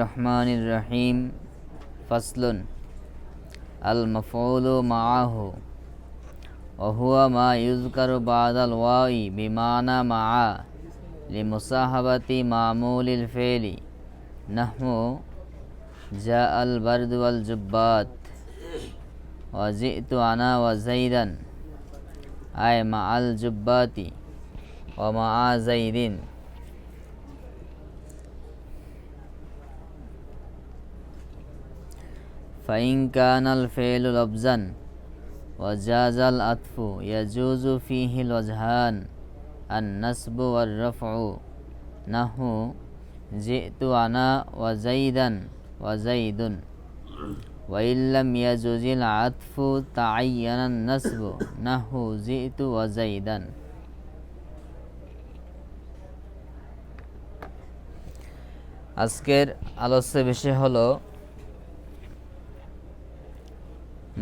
রহমানির রহিম ফাসলুন আল মাফউলু মাআহু ওয়া হুয়া মা ইউযকারু বাদাল ওয়াই বিমানা মাআ লিমুসাহাবাতি মামুলিল ফি'লি নাহু জাআল বারদু ওয়াল জুব্বাত ওয়া জি'তু আনা ওয়া যাইদান আই মাআল জুব্বাতি ওয়া মাআ যাইদিন। ফাইন কানাল ফি'লু লফজান ওয়া জাযাল আতফু ইয়াজুজু ফীহিল ওয়াজহান আন নাসবু ওয়ার রাফউ নাহু জি'তু আনা ওয়া যাইদান ওয়া যাইদুন ওয়া ইল্লাম ইয়াজুজিল আতফু তাআয়্যানা আন নাসবু নাহু জি'তু ওয়া যাইদান। আজকের আলোচ্য বিষয় হলো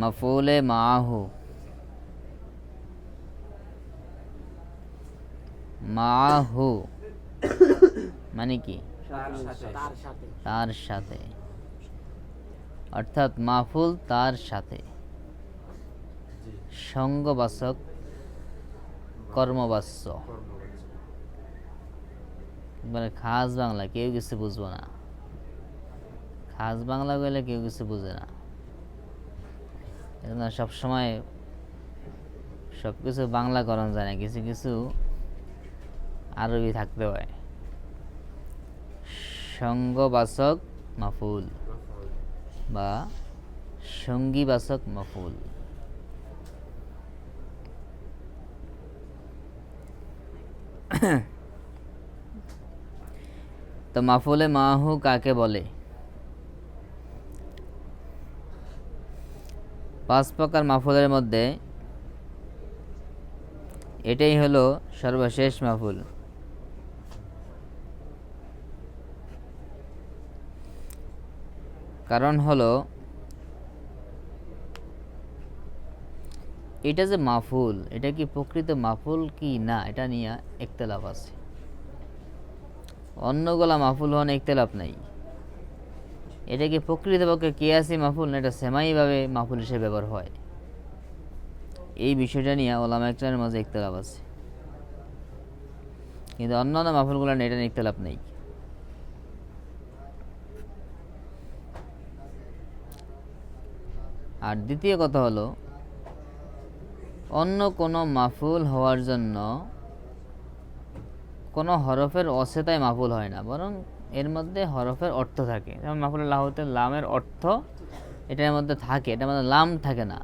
মাফউলে মাআহু। মাআহু মানে কি? তার সাথে, অর্থাৎ মাফুল তার সাথে, সঙ্গবাচক কর্মবাচ্য। মানে খাস বাংলা কেউ কিছু বুঝবো না, খাস বাংলা বলে কেউ কিছু বুঝে না। সবসময় সবকিছু বাংলা করানো যায় না, কিছু কিছু আরবি থাকতে হয়। সঙ্গবাচক মাফুল বা সঙ্গীবাচক মাফুল। তো মাফুলে মাআহু কাকে বলে? 5 প্রকার মাফুলের মধ্যে এটাই হলো সর্বশেষ মাফুল। কারণ হলো এটা যে মাফুল, এটা কি প্রকৃত মাফুল কি না, এটা নিয়ে ইখতিলাফ আছে। অন্যগুলা মাফুল হন ইখতিলাফ নাই। এটা কি প্রকৃতপক্ষে কিয়াসি মাফুল না এটা সেমাইভাবে মাফুল হিসেবে ব্যবহার হয়, এই বিষয়টা নিয়ে ওলামা ইকরামের মাঝে ইখতিলাফ আছে। কিন্তু অন্যান্য মাফুলগুলো নিয়ে এটা নিয়ে ইখতিলাফ নেই। আর দ্বিতীয় কথা হলো অন্য কোনো মাফুল হওয়ার জন্য কোনো হরফের অসেতায় মাফুল হয় না, বরং এর মধ্যে হরফের অর্থ থাকে। যেমন মাফুলের লাহুতে লামের অর্থ এটার মধ্যে থাকে, এটার মধ্যে লাম থাকে না।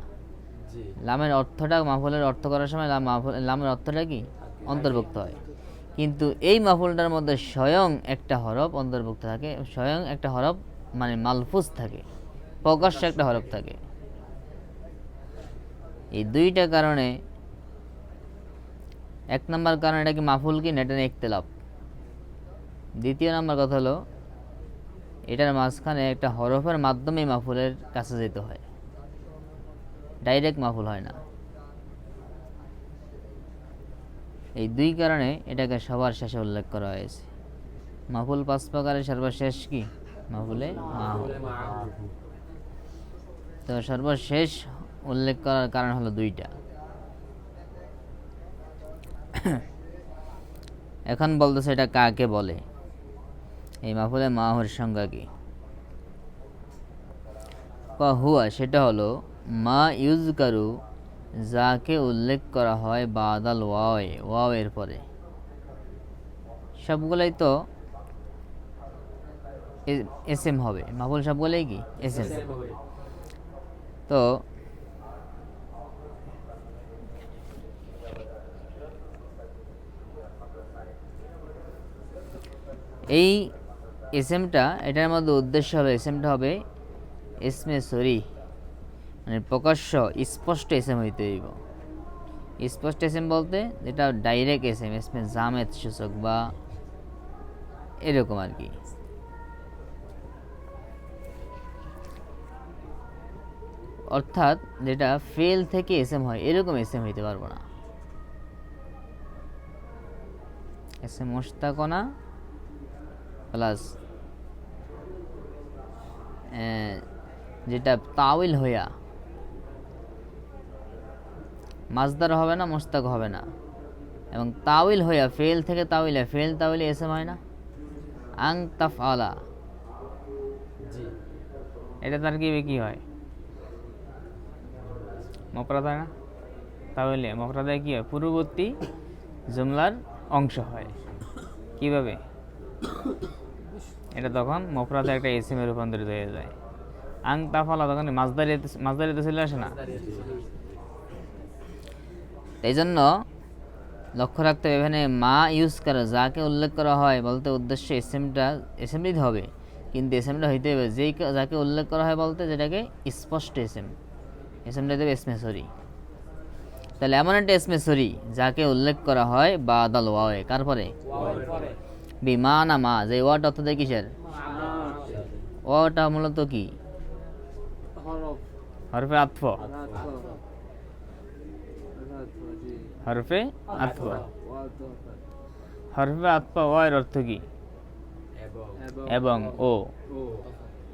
লামের অর্থটা মাফুলের অর্থ করার সময় লামের অর্থটা কি অন্তর্ভুক্ত হয়, কিন্তু এই মাফুলটার মধ্যে স্বয়ং একটা হরফ অন্তর্ভুক্ত থাকে, স্বয়ং একটা হরফ মানে মালফুজ থাকে, প্রকাশ্য একটা হরফ থাকে। এই দুইটা কারণে, এক নম্বর কারণ এটা কি মাফুল কি না এটা নিয়ে ইখতিলাফ। দ্বিতীয় নম্বর কথা হলো এটার মাঝখানে একটা হরফের মাধ্যমে মাফুলের কাছে যেতে হয়, ডাইরেক্ট মাফুল হয় না। এই দুই কারণে এটাকে সবার শেষে উল্লেখ করা হয়েছে। মাফুল 5 প্রকারের সর্বশেষ কি মাফুলে মাআহু। তো সর্বশেষ উল্লেখ করার কারণ হলো দুইটা। এখন বলতেছে এটা কাকে বলে, এই মাফুলে মাআহুর সংজ্ঞা কি? হুয়া সেটা হলো মা ইউযকারু যাকে উল্লেখ করা হয় বাদাল ওয়াও, ওয়াও এর পরে। সবগুলাই তো এসএম হবে, মাফুল সবগুলাই কি এসএম। তো এই এসএমটা এটার মধ্যে উদ্দেশ্য হবে, এসএমটা হবে ইসমে সরি, মানে প্রকাশ্য স্পষ্ট এসএম হইতে হইব। স্পষ্ট এসএম বলতে যেটা ডাইরেক্ট এসএম, ইসমে জামেদ সূচক বা এরকম আর কি। অর্থাৎ যেটা ফেল থেকে এসএম হয় এরকম এসএম হইতে পারবো না। এসএম মুশতাকনা প্লাস যেটা তাউইল হইয়া মাজদার হবে না, মুস্তাক হবে না, এবং তাউইল হইয়া ফেল থেকে তাউইলে, ফেল তাউইলে এসএম হয় না, আং তাফআলা, এটা তার কি হয়? মুফরাদ হয় না? তাহলে মুফরাদে কি হয়? পূর্ববর্তী জুমলার অংশ হয়। কিভাবে? এটা তখন মুফরাদে একটা ইসিমে রূপান্তরিত হয়ে যায়। আং তাফআলা তখন মাজদারিতে চলে আসে না? এই জন্য লক্ষ্য রাখতে হবে, এখানে মা ইউজ করা, যাকে উল্লেখ করা হয় বলতে উদ্দেশ্য এসএমটা হবে, কিন্তু এসএমটা হইতে হবে যাকে উল্লেখ করা হয় বলতে যেটাকে স্পষ্ট এসএমটা দেবে এসমে সরি। তাহলে এমন একটা এসমে সরি যাকে উল্লেখ করা হয় বাদাল ওয়াওয়ে, কার পরে? বিমানা মা, যে ওয়াটা অর্থ দেয় কিসের? ওয়াটা মূলত কি? হরফে আতফ, হরফে আতফ। হরফে আতফ ওয়ার অর্থ কি? এবং ও,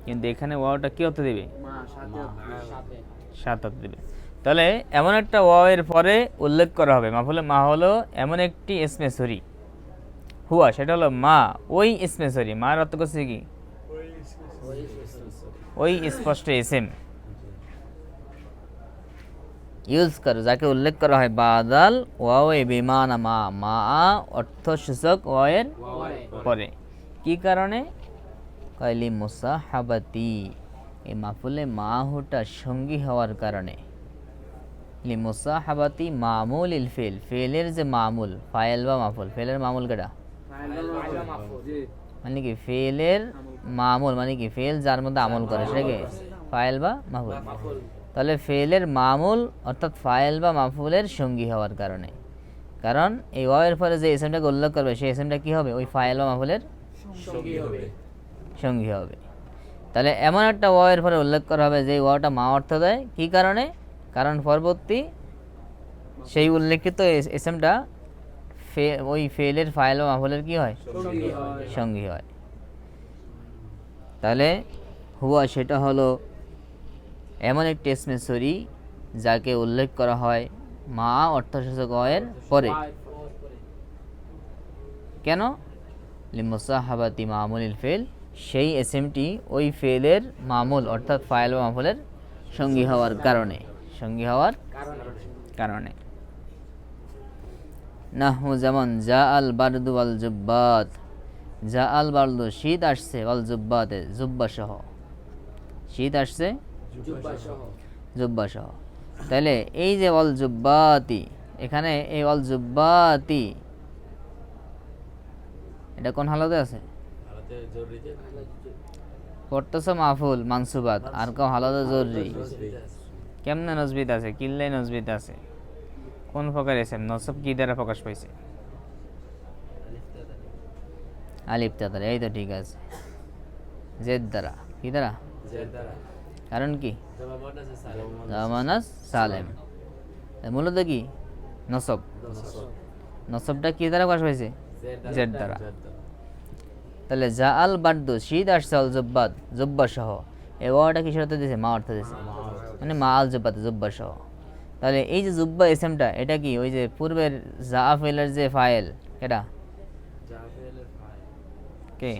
কিন্তু এখানে ওয়াওটা কি অর্থ দেবে? সাথে দেবে। তাহলে এমন একটা ওয়াওয়ের পরে উল্লেখ করা হবে। মাফুলে মা হলো এমন একটি ইসমে সরি, হুয়া সেটা হলো মা, ওই ইসমে সরি। মার অর্থ করছে কি? ওই স্পষ্ট ইসম। ইউজ করো যাকে উল্লেখ করা হয় বাদাল ওয়াওয়ে বিমানা মা, মা অর্থ সূচক ওয়াওয়ের পরে। কি কারণে? কয়লি মুসাহাবাতি, এই মাফুলে মা হুটা সঙ্গী হওয়ার কারণে। লি মুসাহাবাতি মামুল ইল ফেল, ফেলের যে মামুল, ফাইল বা মাফুল, ফেলের মামুল কেডা? মানে কি ফেলের মামুল, মানে কি ফেল যার মধ্যে আমল করে সেটাকে ফাইল বা মাফুল। তাহলে ফেলের মামুল অর্থাৎ ফাইল বা মাফুলের সঙ্গী হওয়ার কারণে, কারণ এই ওয়াওয়ের পরে যে এসএমটাকে উল্লেখ করবে সেই এসএমটা কি হবে? ওই ফাইল বা মাফুলের সঙ্গী হবে। তাহলে এমন একটা ওয়াওয়ের পরে উল্লেখ করা হবে যে ওয়াওটা মা অর্থ দেয়। কি কারণে? কারণ পরবর্তী সেই উল্লেখিত এসএমটা ওই ফেলের ফাইল বা মাফুলের কি হয়? সঙ্গী হয়। তাহলে হুয়া সেটা হলো এমন একটি ইসমে সরি যাকে উল্লেখ করা হয় মা অর্থসূচক ওয়াওয়ের পরে। কেন? লিমুসাহাবাতি মামুলিল ফেল, সেই এসএমটি ওই ফেলের মামুল অর্থাৎ ফাইল বা মাফুলের সঙ্গী হওয়ার কারণে। নাহু যেমন জা আল বারদু ওয়াল জুব্বাত, জা আল বারদু শীত আসছে, ওয়াল জুব্বাতে জুব্বা সহ, শীত আসছে জুব্বা সহ। তাহলে এই যে ওয়াল জুব্বাতি, এখানে এই ওয়াল জুব্বাতি এটা কোন হালতে আছে? পড়তেছে মাফুল মানসুবাত, আর কেউ হালতে জরুরি। কেমনে নজবিত আছে? কিল্লাই নজবিত আছে। কোন প্রকার এসেম? নসব কি দ্বারা প্রকাশ পাইছে? আলিফ দ্বারা। এই তো ঠিক আছে। জেদ দ্বারা। কি দ্বারা? কারণ কি? জামানাস সালেম। মূলত কি? নসব। নসবটা কি দ্বারা প্রকাশ পাইছে? জেদ দ্বারা। তাহলে জা আল বারদু শীত আসছে, আল জুব্বাত জুব্বা সহ, এই ওয়াটা কিসের অর্থ দিয়েছে? মা অর্থ দিয়েছে, মানে মা আল জুব্বাতে জুব্বা সহ। তাহলে এই যে জুব্বা এসএমটা এটা কি? ওই যে পূর্বের জাফেলের যে ফাইল, এটা কে?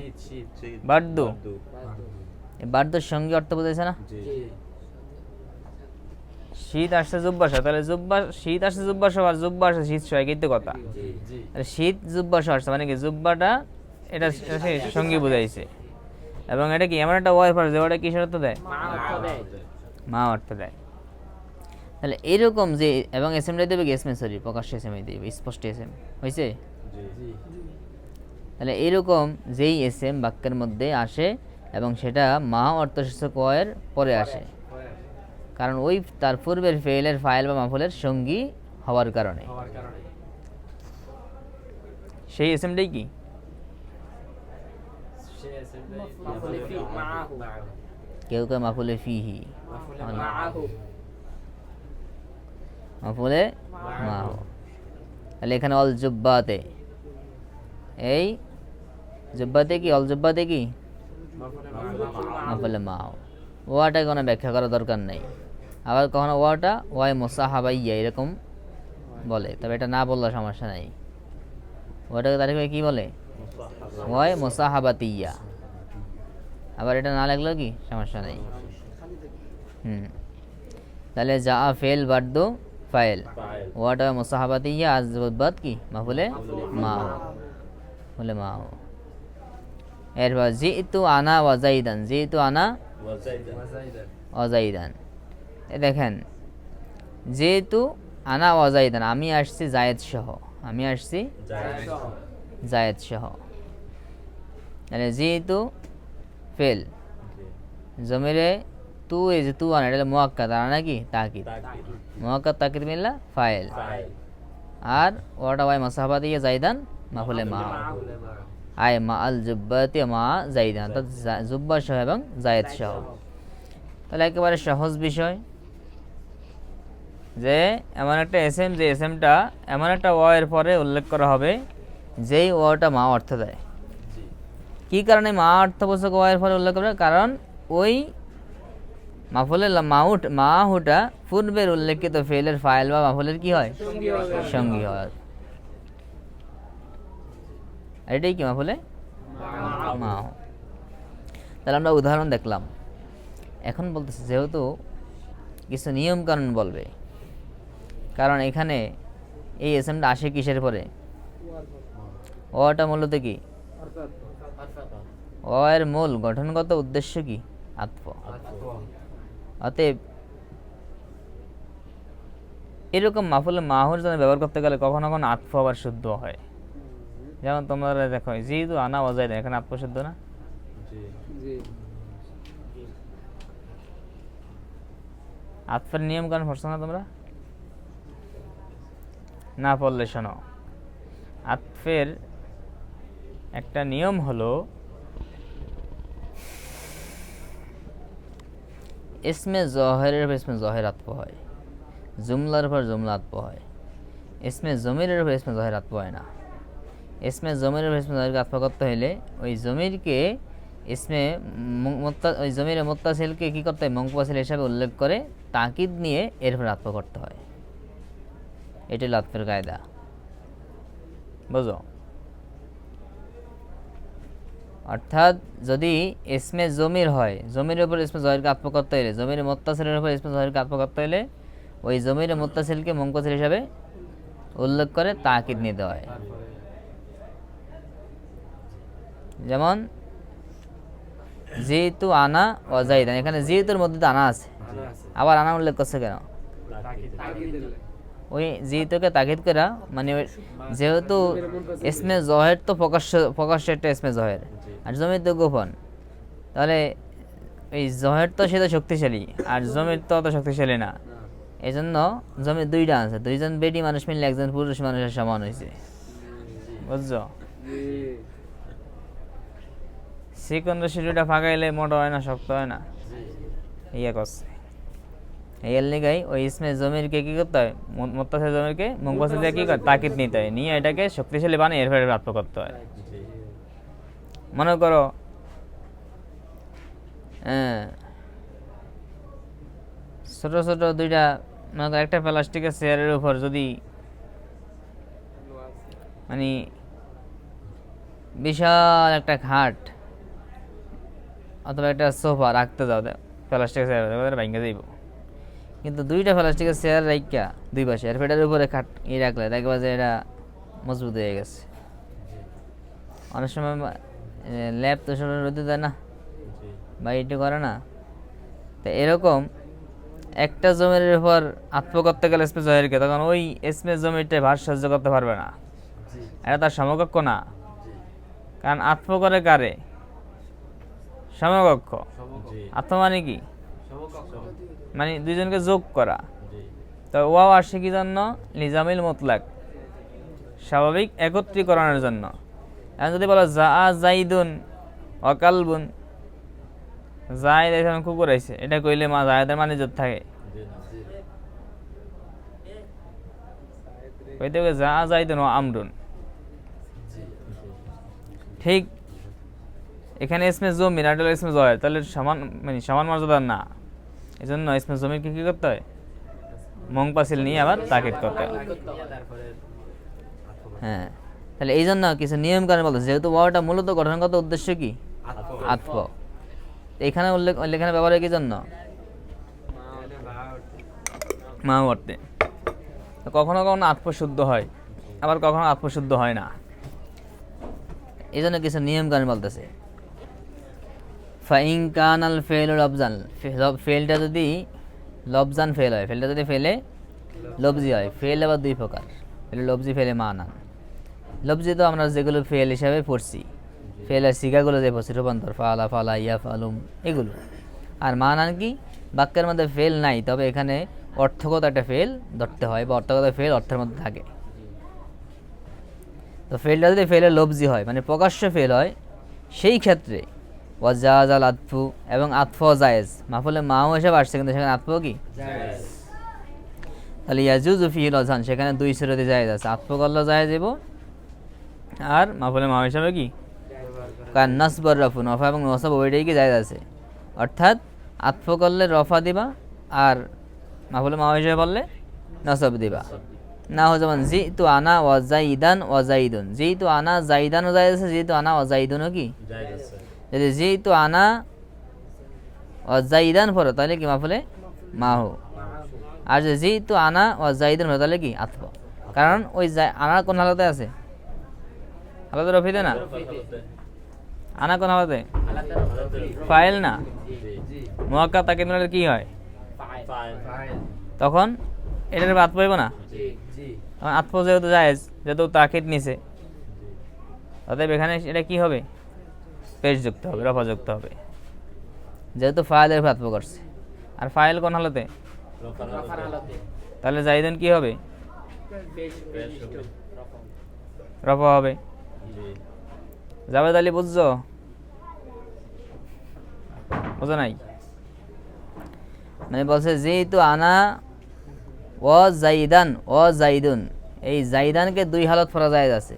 বারদু। বারদুর সঙ্গে অর্থ বোঝাইছে না? শীত আসছে জুব্বা সহ, তাহলে শীত আসছে জুব্বা সহ, আর জুব্বা আসছে শীত সহ, কিন্তু কথা শীত জুব্বা সহ আসছে, মানে কি জুব্বাটা এটা সঙ্গী বোঝাইছে। এবং এটা কি এমন একটা ওয়াইফার যে ওটা কিসের অর্থ দেয়? মা অর্থ দেয়। তাহলে এইরকম যে, এবং এসএমটা দেবে কি? এসমে সরি, প্রকাশ্য এসএমআই দেবে, স্পষ্ট এসএম হয়েছে। তাহলে এইরকম যেই এসএম বাক্যের মধ্যে আসে এবং সেটা মা অর্থসূচক ওয়াওয়ের পরে আসে, কারণ ওই তার পূর্বের ফেলের ফাইল বা মাফুলের সঙ্গী হওয়ার কারণে, সেই এসএমটাই কি? কেউ কেউ মাফুলে ফিহি, মাফুলে মাহু। তাহলে এখানে অল জুব্বাতে, এই জুব্বাতে কি? অল জুব্বাতে কি? মাফুলে মাহু। ওয়াটাকে কোনো ব্যাখ্যা করার দরকার নেই। আবার কখনো ওয়াটা ওয়াই মোসাহাবাইয়া এরকম বলে, তবে এটা না বললে সমস্যা নাই। ওয়াটাকে তারিখ কি বলে? ওয়াই মোসাহাবাতিয়া। আবার এটা না লাগলেও কি সমস্যা নেই। তাহলে যা ফেল বাদ্য ফাইল, ওয়াটা মোসাহাবাতিয়া আজ বাদ কি মাফুলে মাও, বলে মাও। এরপর জিতু আনা ওয়াজাইদান, জিতু আনা ওয়াজাইদান। দেখেন যেহেতু আনা ওয়াজাইদান, আমি আসছি জায়েদ সহ, আমি আসছি জায়েদ সহ। তাহলে যেহেতু ফেল জমিরে তু এই যে তু আনা, এটা মুআক্কাদ, আনা নাকি তাকিদ, মুআক্কাদ তাকিদ মিললা ফাইল। আর ওয়াটা ওয়াই মাসাহাবাতিয়া জাইদান মাফুলে মা, আয় মা আল জুব্বাতি মা জাইদান, অর্থাৎ জুব্বা সহ এবং জায়েদ সহ। তাহলে একেবারে সহজ বিষয় যে এমন একটা এসএম, যে এসএমটা এমন একটা ওয়ের পরে উল্লেখ করা হবে যেই ওটা মা অর্থ দেয়। কি কারণে মা অর্থবোধক ওয়ের পরে উল্লেখ করবে? কারণ ওই মাফুলে মাহুটা পূর্বের উল্লেখিত ফেলের ফাইল বা মাফুলের কি হয়? সঙ্গী হয়। এটাই কি মাফুলে মা। তাহলে আমরা উদাহরণ দেখলাম। এখন বলতেছি যেহেতু কিছু নিয়ম কানুন বলবে, কারণ এখানে এই এসএমটা আসে কিসের পরে? ওটা মূলত কি? ও এর মূল গঠনগত উদ্দেশ্য কি? আতফ। অতএব এরকম মাফুলে মাহুর জন্য ব্যবহার করতে গেলে কখনো কখনো আতফ আবার শুদ্ধ হয়। যেমন তোমরা দেখো যেহেতু আনা ওয়াজাইদান, এখানে আতফ শুদ্ধ না? আতফের নিয়ম কারণ পড়ছো না তোমরা? না পড়লে শোনো, আতফের একটা নিয়ম হলো ইসমে জহেরের উপর ইসমে জহের আতফ হয়, জুমলার উপর জুমলা আতফ হয়। ইসমে জমিরের উপর ইসমে জহের আতফ হয় না। ইসমে জমিরের উপর ইসমে জহেরকে আতফ করতে হলে ওই জমিরকে ইসমে ওই জমিরে মুত্তাসিলকে কি করতে হয়? মুনফাসিল হিসাবে উল্লেখ করে তাকিদ নিয়ে এর উপর আতফ করতে হয়। এটাই হলো আতফের কায়দা, বুঝো? অর্থাৎ যদি ইসমে জমির হয়, জমির উপর ইসমে জহিরকে আতফ করতে হলে, জমির মুত্তাসিলের উপর ইসমে জহিরকে আতফ করতে হলে ওই জমির মুত্তাসিলকে মুনফাসিল হিসাবে উল্লেখ করে তাকিদ নিতে হয়। যেমন যেহেতু আনা ওয়াজাইদান, এখানে যেহেতুর মধ্যে তো আনা আছে, আবার আনা উল্লেখ করছে কেন? ওই যেহেতুকে তাকিদ করা, মানে যেহেতু ইসমে জহের তো প্রকাশ্য একটা ইসমে জহের, আর জমির তো গোপন, তাহলে এই জহের তো সেটা শক্তিশালী আর জমির তো অত শক্তিশালী না। এই জন্য জমির দুইটা আছে, দুইজন বেটি মানুষ মিললে একজন পুরুষ মানুষের সমান হয়েছে, বুঝছো? চিকন রশিটা ফাঁকাইলে মোটা হয় না, শক্ত হয় না, ইয়ে করছে। এর লিগাই ওই ইসমে জমিরকে কি করতে হয়? মুত্তাসিল জমিরকে মুনফাসিল দিয়ে কি করে? তাকিদ নিতে হয়, নিয়ে এটাকে শক্তিশালী বানিয়ে এর ফলে আতফ করতে হয়। মনে করো ছোট ছোট দুইটা, মনে করো একটা প্লাস্টিকের চেয়ারের উপর যদি মানে বিশাল একটা খাট অথবা একটা সোফা রাখতে যাও, প্লাস্টিকের চেয়ার ভাঙ্গা যাইব, কিন্তু দুইটা প্লাস্টিকের চেয়ার রাখা দুই পাশে, আর ফেটার উপরে খাট রাখলে দেখবা যে এটা মজবুত হয়ে গেছে। অনেক সময় ল্যাব তো সব রোদে দেয় না বা এটি করে না, তো এরকম একটা জমির উপর আতফ করতে গেলে ইসমে জহিরকে, তখন ওই ইসমে জমিরটা ভার সহ্য করতে পারবে না, এটা তার সমকক্ষ না। কারণ আতফ করে কারে? সমকক্ষ। আতফ মানে কি? মানে দুইজনকে যোগ করা। তো ওয়াও আসে কি জন্য? লিজামিল মুতলাক, স্বাভাবিক একত্রীকরণের জন্য। এখন যদি বলো জা জাইদুন অকালবুন, জায়দ এখানে কুকুর আইছে, এটা কইলে মা জায়দের মানে জোর থাকে, কইতে হবে জা জাইদুন ও আমরুন। ঠিক এখানে ইসমে জমির আর হলো ইসমে জয়ের, তাহলে সমান মানে সমান মর্যাদার না, এই জন্য ইসমে জমিরকে কী করতে হয়, মুনফাসিল নিয়ে আবার তাকিদ করতে হয়। হ্যাঁ, তাহলে এই জন্য কিছু নিয়ম কারণ বলতে, যেহেতু ওয়াওটা মূলত গঠনগত উদ্দেশ্য কি, আতফ, এখানে এখানে ব্যবহার হয় কি জন্য, মা অর্থে। কখনো কখনো আতফ শুদ্ধ হয়, আবার কখনো আতফ শুদ্ধ হয় না, এই জন্য কিছু নিয়ম কারণ বলতেছে। ফাইন কানাল ফেল লবজান, ফেলটা যদি লবজান ফেল হয়, ফেলটা যদি ফেলে লবজি হয়, ফেল আবার দুই প্রকার, ফেলে লবজি, ফেলে মানান। লবজি তো আমরা যেগুলো ফেল হিসাবে পড়ছি, ফেলের শিকাগুলো যে পড়ছি, রূপান্তর, ফালা ফালা ইয়া ফালুম এগুলো। আর মানান কি, বাক্যের মধ্যে ফেল নাই, তবে এখানে অর্থগত একটা ফেল ধরতে হয়, বা অর্থগত ফেল অর্থের মধ্যে থাকে। তো ফেলটা যদি ফেলে লবজি হয়, মানে প্রকাশ্য ফেল হয়, সেই ক্ষেত্রে ওয়াজাজ আল আতফু, এবং আতফ জায়েজ, মাফুলে মাও হিসাবে আসছে কিন্তু সেখানে আতফ কি, তাহলে ইয়াজুজু ফিহিল আযহান, সেখানে দুই সুরতে জায়েজ আছে, আতফ করলে জায়েজ হইব, আর মাফুলে মাও হিসাবে কি, কারণ নাসবর রফু, নফা এবং নসব ওইটাই কি জায়েজ আছে। অর্থাৎ আতফ করলে রফা দিবা, আর মাফুলে মাও হিসাবে বললে নসব দিবা। না হয় যেমন জি তু আনা ওয়াজাইদান ওয়াজাইদুন, জি তু আনা জাইদানও জায়েজ আছে, জি তু আনা ওয়াজাইদুনও কি জায়েজ আছে। যদি জি তু আনা ওয়াজাইদান পড়ো তাহলে কি মাফুলে মাহু, আর যদি জি তু আনা ওয়াজাইদান পড়ো তাহলে কি আতফ। কারণ ওই আনা কোন হালতে আছে, হালতে রফিতে না, আনা কোন হালতে, ফাইল না, মুআক্কাদ তাকিদ মিলালে কি হয়, তখন এটার আতফ হইব না, আতফ যেহেতু জায়েজ, যেহেতু তাকিদ নিছে, অতএব এখানে এটা কি হবে, পেশ যুক্ত হবে, রফা যুক্ত হবে, যেহেতু ফাইলের আতফ করছে। আর ফাইল কোন হালতে, তাহলে জাইদান কি হবে, রফা হবে। জাবেদ আলী বুঝছো, বুঝো নাই, মানে বলছে যেহেতু আনা ও জাইদান ও জাইদুন, এই জাইদানকে দুই হালত পড়া জায়েজ আছে,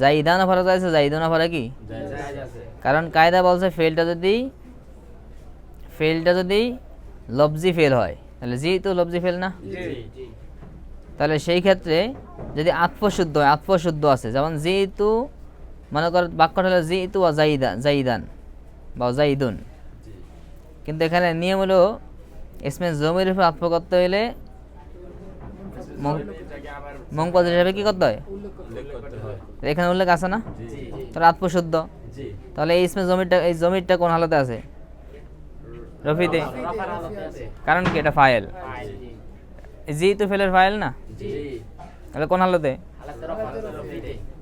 জাইদানও পড়া জায়েজ আছে, জাইদুনও পড়া কি জায়েজ আছে। কারণ কায়দা বলছে ফেলটা যদি লফজি ফেল হয়, তাহলে যেহেতু লফজি ফেল না, তাহলে সেই ক্ষেত্রে যদি আতফ শুদ্ধ হয়, আতফ শুদ্ধ আছে, যেমন যেহেতু মনে কর বাক্যটা হলো যেহেতু জাইদান বা জাইদুন, কিন্তু এখানে নিয়ম হলো ইসমে জমির উপর আতফ করতে হইলে মুনফাসিল হিসাবে কি করতে হয়, এখানে উল্লেখ আছে না, তাহলে আতফ শুদ্ধ, তাহলে এই ইসমে জমিরটা কোন হালতে আছে, রফিতে, কারণ কি এটা ফাইল, যেহেতু ফেলের ফাইল না, তাহলে কোন হালতে,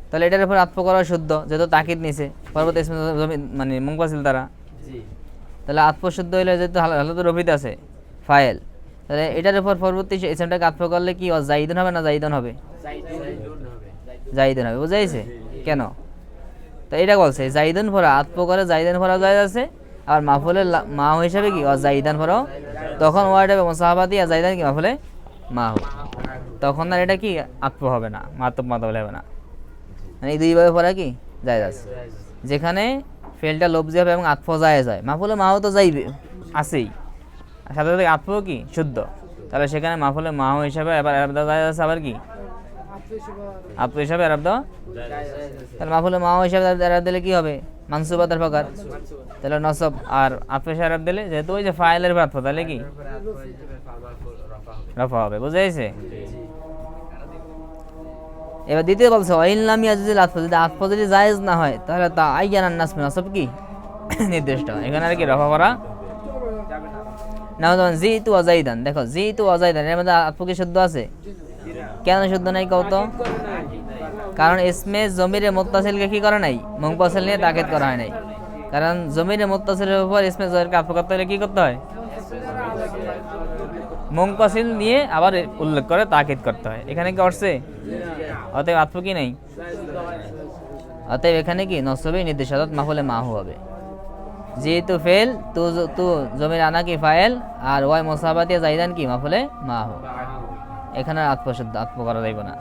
তাহলে এটার উপর আতফ করা শুদ্ধ, যেহেতু তাকিদ নিছে পরবর্তী ইসমে জমির মানে মুনফাসিল দ্বারা, তাহলে আতফ শুদ্ধ হইলে যেহেতু হালতে রফিতে আছে ফাইল, তাহলে এটার উপর পরবর্তী ইসমটাকে আতফ করলে কি জাইদুন হবে না জাইদুন হবে, জাইদুন হবে, বুঝাইছে কেন। তো এটা বলছে জাইদুন পড়া আতফ করে জাইদান পড়া জায়েজ আছে, আর মাফুলের মাহ হিসাবে কি জাইদান পড়াও, তখন ওয়ার্ড হবে মুসাহাবাতি, আর জাইদান কি মাফুলে মাহ, তখন আর এটা কি আতফ হবে না, মাতব হবে না, মানে এই দুইভাবে পড়া কি জায়েজ আছে। যেখানে ফেলটা লফজি হবে এবং আতফ জায়েজ হয়, মাফুলে মাহ তো যাইবে আছেই, সাথে সাথে আতফ কি শুদ্ধ, তাহলে সেখানে মাফুলে মাহ হিসাবে এবার এরাব দেওয়া জায়েজ আছে, আবার কি আতফ হিসাবে এরাব দেওয়া, তাহলে মাফুলে মাহ হিসাবে এরাব দিলে কি হবে, মানসুবাতের প্রকার, তাহলে নসব, আর আতফ হিসাবে এরাব দিলে যেহেতু ওই যে ফাইলের আতফ, তাহলে কি রফা হবে, বুঝা গেছে। এবার দ্বিতীয় বলছে ওয়াইন লাম ইয়াজুল আতফ, যদি আতফ যদি জায়েজ না হয় তাহলে তা আইয়ানান নাসব, নসব কি নির্দিষ্ট, এখানে আর কি রফা করা না। যেমন যেহেতু অজাইদান, দেখো যেহেতু অজাইদান এর মধ্যে আতফ কি শুদ্ধ আছে, কেন শুদ্ধ নাই কত, কারণ ইসমে জমিরে মুত্তাসিলকে কি করা নাই, মুনফাসিল নিয়ে তাকিদ করা হয় নাই, কারণ জমিরে মুত্তাসিলের উপর ইসমে জমিরকে আতফ করতে হলে কি করতে হয়, মুনফাসিল নিয়ে আবার উল্লেখ করে তাকিদ করতে হয়, এখানে কি করছে, অতএব আতফ কি নেই, অতএব এখানে কি নসবেই নির্দেশ, অর্থাৎ মাফুলে মাহু হবে। যেহেতু ফেল তু জমির আনা কি ফাইল, আর ওয়াই মুসাহাবাতি জাইদান কি মাফুলে মাহু, এখানে আতফ শুদ্ধ, আতফ করা যাইব না।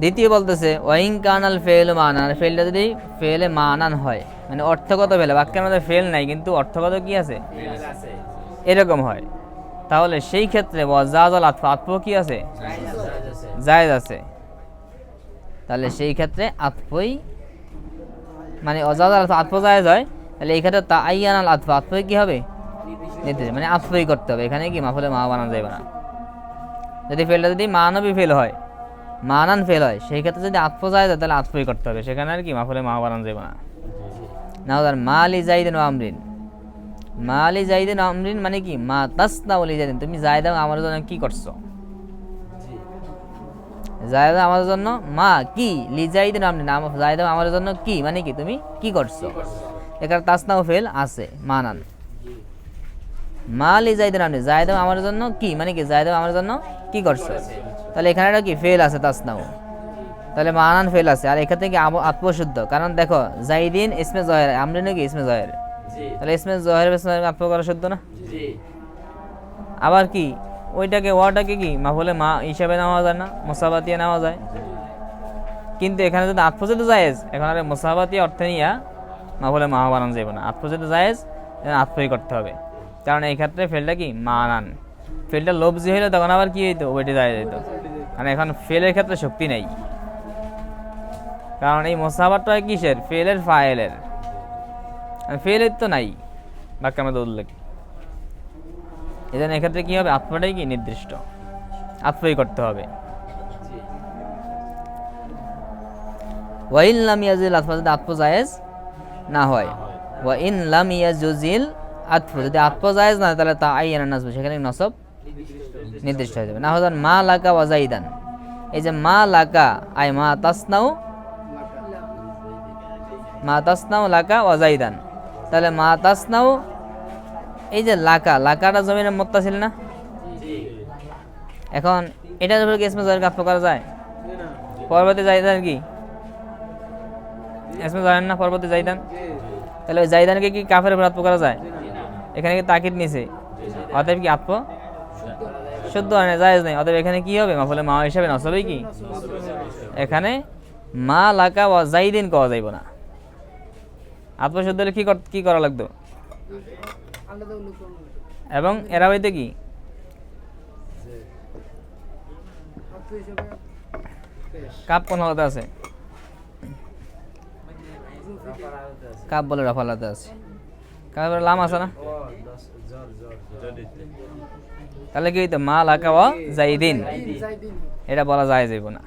দ্বিতীয় বলতেছে ওয়াইং কানাল ফেল মানান, ফেলটা যদি ফেলে মানান হয়, মানে অর্থগত ফেলে, বাক্যের মধ্যে ফেল নাই কিন্তু অর্থগত কি আছে, এরকম হয়, তাহলে সেই ক্ষেত্রে ওয়াজাজাল আতফ, আতফ কি আছে, জায়েজ আছে। তাহলে সেই ক্ষেত্রে আতফই, মানে ওয়াজাজাল আতফ জায়েজ হয়, তাহলে এই ক্ষেত্রে তাআইয়ানাল আতফ, আতফই কি হবে, নির্দিষ্ট, মানে আতফই করতে হবে। এখানে কি মাফুলে মা বানানো যাবে না। যদি ফেলটা যদি মানবী ফেল হয়, মানান ফেল হয়, সেই ক্ষেত্রে যদি আতফ জায়েজ হয় তাহলে আতফই করতে হবে, সেখানে আর কি মাফুলে মা বানানো যাবে না। না হলে মালি জাইদিন ওয়া আমরিন, মালি জাইদিন ওয়া আমরিন মানে কি, মা তাসনাউ লি জাইদিন, তুমি জায়দ আমার জন্য কি করছো, জায়দ আমার জন্য মা কি, লি জাইদিন ওয়া আমরিন, জায়দ আমার জন্য কি মানে কি, তুমি কি করছো, এখানে তাসনাউ ফেল আছে মানান। মালি জাইদিন আমরিন, জায়দ আমার জন্য কি মানে কি, জায়দ আমার জন্য কি করছো, তাহলে এখানে একটা কি ফেল আছে তাসনাউ, তাহলে মানান ফেল আছে। আর এখান থেকে আত্মশুদ্ধ, কারণ দেখো জাইদিন ইসমে জহের, আমরিনও কি ইসমে জহের, তাহলে ইসমে জহের আত্ম করা শুদ্ধ না। আবার কি ওইটাকে ওয়াটাকে কি মাফুলে মা হিসাবে নেওয়া যায় না, মুসাবাতিয়া নেওয়া যায়, কিন্তু এখানে যদি আত্মশুদ্ধ জায়েজ, এখন আর মুসাবাতিয়া অর্থে নিয়া মাফুলে মা বানানো যাবে না, আত্মশুদ্ধ জায়েজ আত্মই করতে হবে, কারণ এই ক্ষেত্রে ফেলটা কি মানান, ফেলটা লবজি হইলে তখন আবার কি হইতো, ওইটি যায় যেত, কারণ এখন ফেলের ক্ষেত্রে শক্তি নেই, কারণ এই মোসাবারটা হয় কিসের, ফেলের ফাইলের, ফেলের তো নাই বাক্যের মধ্যে উল্লেখ, এই জন্য এক্ষেত্রে কি হবে, আত্মাটাই কি নির্দিষ্ট, আত্মই করতে হবে। ওয়াইন লাম ইয়াজিল আতফ, যদি আতফ জায়েজ না হয়, ওয়াইন লাম ইয়াজুজিল আতফ, যদি আতফ জায়েজ না তাহলে তা আইয়ানা নাসব, সেখানে নসব নির্দিষ্ট হয়ে যাবে। না হলে মা লাকা ওয়া জাইদান, এই যে মা লাকা আই মা তাসনাউ, মা তাসনাউ লাকা ওয়া জাইদান, তাহলে মা তাসনাউ, এই যে লাকা, লাকাটা জমিনের মুত্তাসিল না, এখন এটার উপরে কি ইসমে জয়ের আতফ করা যায়, পরবর্তী জাইদান কি ইসমে জয়ের না, পরবর্তী জাইদান, তাহলে ওই জাইদানকে কি কাফের উপর আতফ করা যায়, এখানে কি তাকিদ নিছে, অতএব কি আতফ শুদ্ধ হয় না, জায়েজ নেই, অতএব এখানে কি হবে, মাফুলে মা হিসাবে নসবই কি, এখানে মা লাকা ওয়া জাইদিন কওয়া যাইব না, আতফ শুদ্ধ হলে কি করা লাগতো, এবং এরা হইতে কি কাপ কোন হালাতে আছে, কাপ বলে রাফালাতে আছে, কাপের লাম আছে না, তাহলে কি হইতো মা লাকা ওয়া জাইদিন, এটা বলা যায় যাইব না,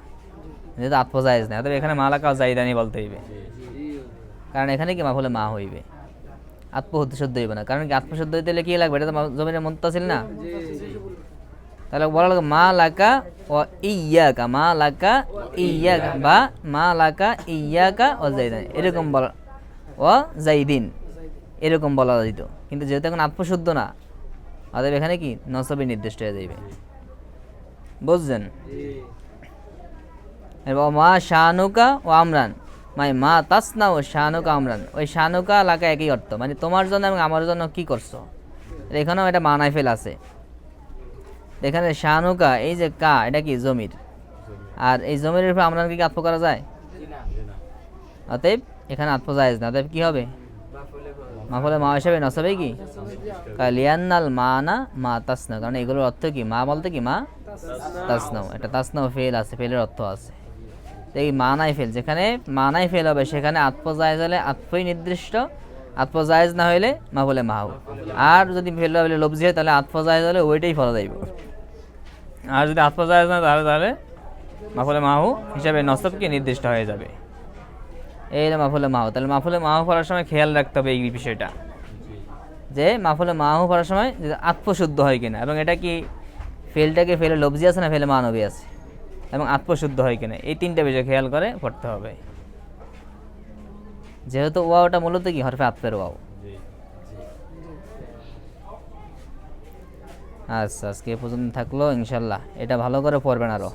যেহেতু আতফ জায়েজ না, তবে এখানে মা লাকা ওয়া জাইদানি বলতে হইবে, কারণ এখানে কি মাফুলে মা হইবে, আতফ হতে শুদ্ধ হইবে না, কারণ কি আতফ শুদ্ধ হইতে কি লাগবে, এটা তো জমিনের মুত্তাসিল না, তাহলে বলা লাগবে মা লাকা ওয়া ইয়াকা, মা লাকা ইয়াকা, বা মা লাকা ইয়াকা ওয়া জাইদান, এরকম বলা, ওয়া জাইদিন এরকম বলা যেত, কিন্তু যেহেতু এখন আতফ শুদ্ধ না, অতএব এখানে কি নসবে নির্দিষ্ট হয়ে যাইবে, বুঝছেন। মা শানুকা ও আমরান, মানে মা তাসনা ও শানুকা আমরান, ওই শানুকা লাকা একই অর্থ, মানে তোমার জন্য এবং আমার জন্য কি করছো, এখানেও এটা মানায় ফেল আছে, এখানে শানুকা, এই যে কা, এটা কি জমির, আর এই জমির উপর আমরান কি আতফ করা যায়, অতএব এখানে আতফ জায়েজ না, অতএব কি হবে, মাফুলে মা হিসাবে নসবে কি কালিয়ান্নাল মানা মা তাসনা, কারণ এগুলোর অর্থ কি, মা বলতে কি মা তাসনাও, এটা তাসনাও ফেল আছে, ফেলের অর্থ আছে, এই মানাই ফেল, যেখানে মানাই ফেল হবে সেখানে আতফ জায়েজ হলে আতফই নির্দিষ্ট, আতফ জায়েজ না হইলে মাফুলে মাহু, আর যদি ফেল হলে লবজি হয় তাহলে আতফ জায়েজ হলে ওইটাই ফলা যাইব, আর যদি আতফ জায়েজ না তাহলে মাফুলে মাহু হিসাবে নসব কি নির্দিষ্ট হয়ে যাবে, এই মাফুলে মাহু। তাহলে মাফুলে মাহু পড়ার সময় খেয়াল রাখতে হবে এই বিষয়টা, যে মাফুলে মাহু পড়ার সময় আতফ শুদ্ধ হয় কিনা, এবং এটা কি ফেলটাকে ফেলে লবজি আছে না ফেলে মানবী আছে, এবং আতফ শুদ্ধ হয় কিনা, এই তিনটা বিষয় খেয়াল করে পড়তে হবে, যেহেতু ওয়াওটা মূলত কি হরফে আতফের ওয়াও। আচ্ছা, আজকে এ পর্যন্ত থাকলো, ইনশাল্লাহ এটা ভালো করে পড়বেন আরো।